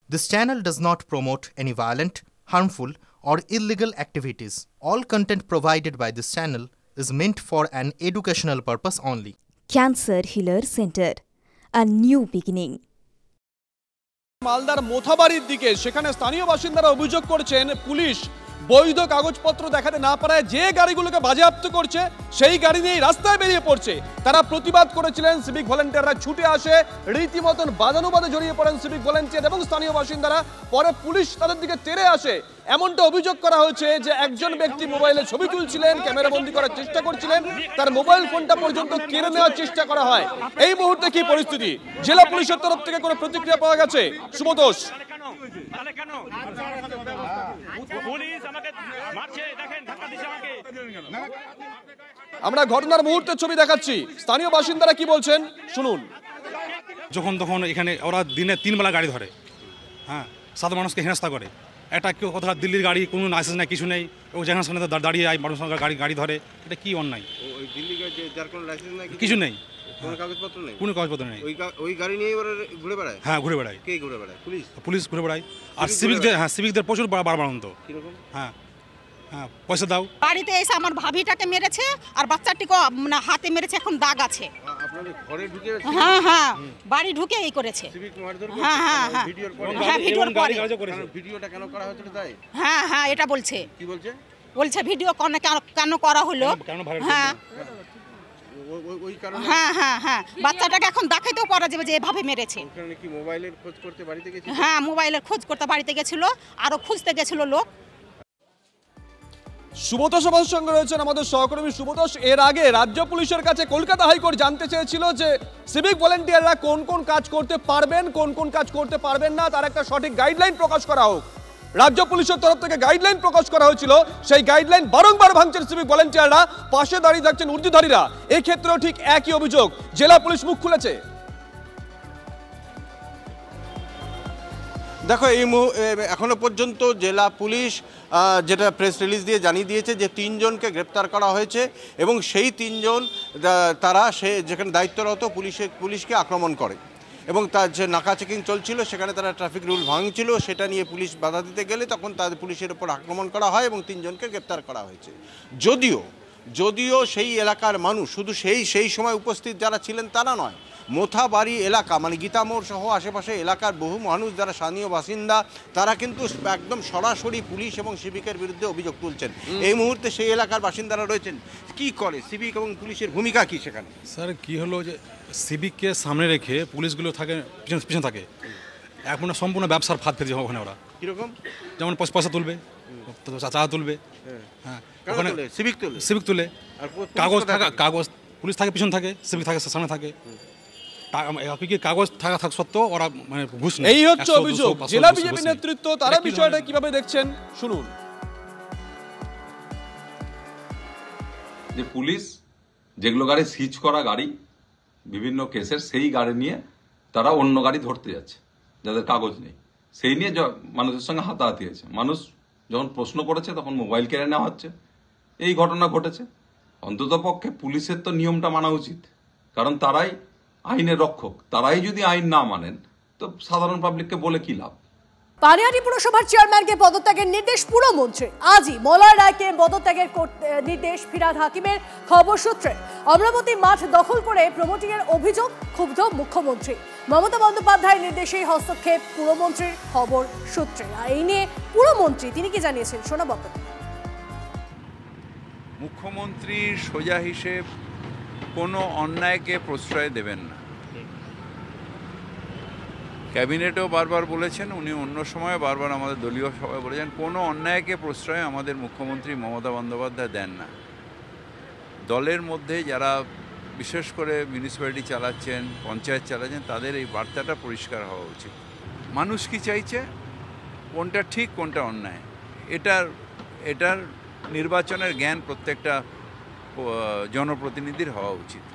This channel does not promote any violent, harmful, or illegal activities. All content provided by this channel is meant for an educational purpose only. Cancer Healer Center, a new beginning. মালদার মোথাবাড়ির দিকে সেখানে স্থানীয় বাসিন্দারা অভিযোগ করছেন police বৈধ কাগজপত্র দেখাতে না পারায় যে গাড়িগুলোকে বাজেয়াপ্ত করছে সেই গাড়ি নিয়ে রাস্তায় বেরিয়ে পড়ছে। তারা প্রতিবাদ করেছিলেন, সিভিক ভলান্টিয়াররা ছুটে আসে, রীতিমতন বাদানুবাদে জড়িয়ে পড়েন সিভিক ভলান্টিয়ার এবং স্থানীয় বাসিন্দারা। পরে পুলিশ তাদের দিকে তেড়ে আসে। এমনটা অভিযোগ করা হয়েছে যে একজন ব্যক্তি মোবাইলে ছবি তুলছিলেন, ক্যামেরাবন্দি করার চেষ্টা করছিলেন, তার মোবাইল ফোনটা পর্যন্ত কেড়ে নেওয়ার চেষ্টা করা হয়। এই মুহূর্তে কি পরিস্থিতি? জেলা পুলিশের তরফ থেকে কোনো প্রতিক্রিয়া পাওয়া গেছে? শুভতোষ। আমরা ঘটনার মুহূর্তের ছবি দেখাচ্ছি, স্থানীয় বাসিন্দারা কি বলছেন শুনুন। যখন তখন এখানে ওরা দিনে 3 বেলা গাড়ি ধরে, হ্যাঁ, সাধারণ মানুষকে হেনস্থা করে। একটা কেউ কোথাও দিল্লির গাড়ি, কোনো লাইসেন্স নাই, কিছু নেই, ও যেখানে সেখানে দাঁড়িয়ে মানুষ গাড়ি ধরে। এটা কি অন্যায়? কিছু নেই, কোনো কাগজপত্র নেই, ওই গাড়ি নিয়ে ঘুরে বেড়ায়। হ্যাঁ, ঘুরে বেড়ায়। কে ঘুরে বেড়ায়? পুলিশ ঘুরে বেড়ায়। আর সিভিকদের প্রচুর বাড়াবাড়ন্ত। হ্যাঁ, পয়সা দাও। বাড়িতে এসে আমার ভাবিটাকে মেরেছে আর বাচ্চাটিকে হাতে মেরেছে, এখন দাগ আছে। হ্যাঁ, বাড়ি ঢুকে এই করেছে। হ্যাঁ, ভিডিওটা কেন করা হয়েছিল তাই? হ্যাঁ, এটা বলছে। কি বলছে? বলছে ভিডিও কেন করা হলো। হ্যাঁ, বাচ্চাটাকে এখন দেখাইতেও পারা যাবে যে এভাবে মেরেছে। মোবাইলের খোঁজ করতে বাড়িতে গেছিল। হ্যাঁ, মোবাইলের খোঁজ করতে বাড়িতে গেছিল, আরো খুঁজতে গেছিল লোক। সুব্রত সভার সঙ্গে রয়েছেন আমাদের সহকর্মী সুব্রত। এর আগে রাজ্য পুলিশের কাছে কলকাতা হাইকোর্ট জানতে চেয়েছিল যে সিভিক ভলান্টিয়াররা কোন কোন কাজ করতে পারবেন, কোন কোন কাজ করতে পারবেন না, তার একটা সঠিক গাইডলাইন প্রকাশ করা হোক। রাজ্য পুলিশের তরফ থেকে গাইডলাইন প্রকাশ করা হয়েছিল, সেই গাইডলাইন বারংবার ভাঙছেন সিভিক ভলান্টিয়াররা, পাশে দাঁড়িয়ে থাকছেন ঊর্ধ্বধারীরা। এই ক্ষেত্রেও ঠিক একই অভিযোগ, জেলা পুলিশ মুখ খুলেছে। দেখো, এখনো পর্যন্ত জেলা পুলিশ যেটা প্রেস রিলিজ দিয়ে জানিয়ে দিয়েছে যে 3 জনকে গ্রেপ্তার করা হয়েছে এবং সেই 3 জন তারা যেখানে দায়িত্বরত পুলিশকে আক্রমণ করে এবং তার যে নাকা চেকিং চলছিল সেখানে তারা ট্রাফিক রুল ভাঙছিল, সেটা নিয়ে পুলিশ বাধা দিতে গেলে তখন তাদের পুলিশের উপর আক্রমণ করা হয় এবং 3 জনকে গ্রেপ্তার করা হয়েছে। যদিও সেই এলাকার মানুষ, শুধু সেই সময় উপস্থিত যারা ছিলেন তারা নয়, মোথাবাড়ি এলাকা মানে গীতামোড় সহ আশেপাশে এলাকার বহু মানুষ যারা স্থানীয় বাসিন্দা, তারা কিন্তু একদম সরাসরি পুলিশ এবং সিভিকের বিরুদ্ধে অভিযোগ তুলছেন। এই মুহূর্তে সেই এলাকার বাসিন্দারা রয়েছেন। কি করে সিভিক এবং পুলিশের ভূমিকা কি সেখানে? স্যার, কি হলো যে সিভিককে সামনে রেখে পুলিশগুলো থাকে পিছনে থাকে। এখন সম্পূর্ণ ব্যবসার ফাঁদ ফেলছে ওখানে ওরা। কীরকম? যেমন পয়সা তুলবে, চাঁদা তুলবে। হ্যাঁ, ওখানে সিভিক তুলে কাগজ পুলিশ থাকে পিছনে থাকে, সিভিক থাকে সামনে থাকে। কাগজ থাকা সত্ত্বেও ওরা মানে ঘুষ নেয়। এই হচ্ছে অভিযোগ। জেলা বিজেপি নেতৃত্ব তারা বিষয়টা কিভাবে দেখছেন শুনুন। যে পুলিশ যেগুলো গাড়ি সিজ করা গাড়ি বিভিন্ন কেসের, সেই গাড়ি নিয়ে তারা অন্য গাড়ি ধরতে যাচ্ছে যাদের কাগজ নেই, সেই নিয়ে মানুষের সঙ্গে হাতাহাতি হয়েছে। মানুষ যখন প্রশ্ন করেছে তখন মোবাইল কেড়ে নেওয়া হচ্ছে। এই ঘটনা ঘটেছে। অন্তত পক্ষে পুলিশের তো নিয়মটা মানা উচিত, কারণ তারাই আইনের রক্ষক। তারাই যদি আইন না মানেন তো সাধারণ পাবলিককে বলে কি লাভ? পানিহাটি পুরসভার চেয়ারম্যানকে পদত্যাগের নির্দেশ পুরমন্ত্রী। আজই মলয় রায়কে পদত্যাগের নির্দেশ ফিরহাদ হাকিমের। খবর সূত্রে অমরাবতী মাঠ দখল করে প্রমোটিং এর অভিযোগ, ক্ষুব্ধ মুখ্যমন্ত্রী। মমতা বন্দ্যোপাধ্যায়ের নির্দেশেই হস্তক্ষেপ পুরমন্ত্রীর। খবর সূত্রে আর এই নিয়ে পুরমন্ত্রী তিনি কি জানিয়েছেন শোনাব আপনাদের। মুখ্যমন্ত্রীর সোজা হিসেব কোনো অন্যায়কে প্রশ্রয় দেবেন না। ক্যাবিনেটেও বারবার বলেছেন, উনি অন্য সময় বারবার আমাদের দলীয় সভায় বলেছেন, কোনো অন্যায়কে প্রশ্রয় আমাদের মুখ্যমন্ত্রী মমতা বন্দ্যোপাধ্যায় দেন না। দলের মধ্যে যারা বিশেষ করে মিউনিসিপ্যালিটি চালাচ্ছেন, পঞ্চায়েত চালাচ্ছেন, তাদের এই বার্তাটা পরিষ্কার হওয়া উচিত। মানুষ কি চাইছে, কোনটা ঠিক কোনটা অন্যায়, এটার নির্বাচনের জ্ঞান প্রত্যেকটা জনপ্রতিনিধির হওয়া উচিত।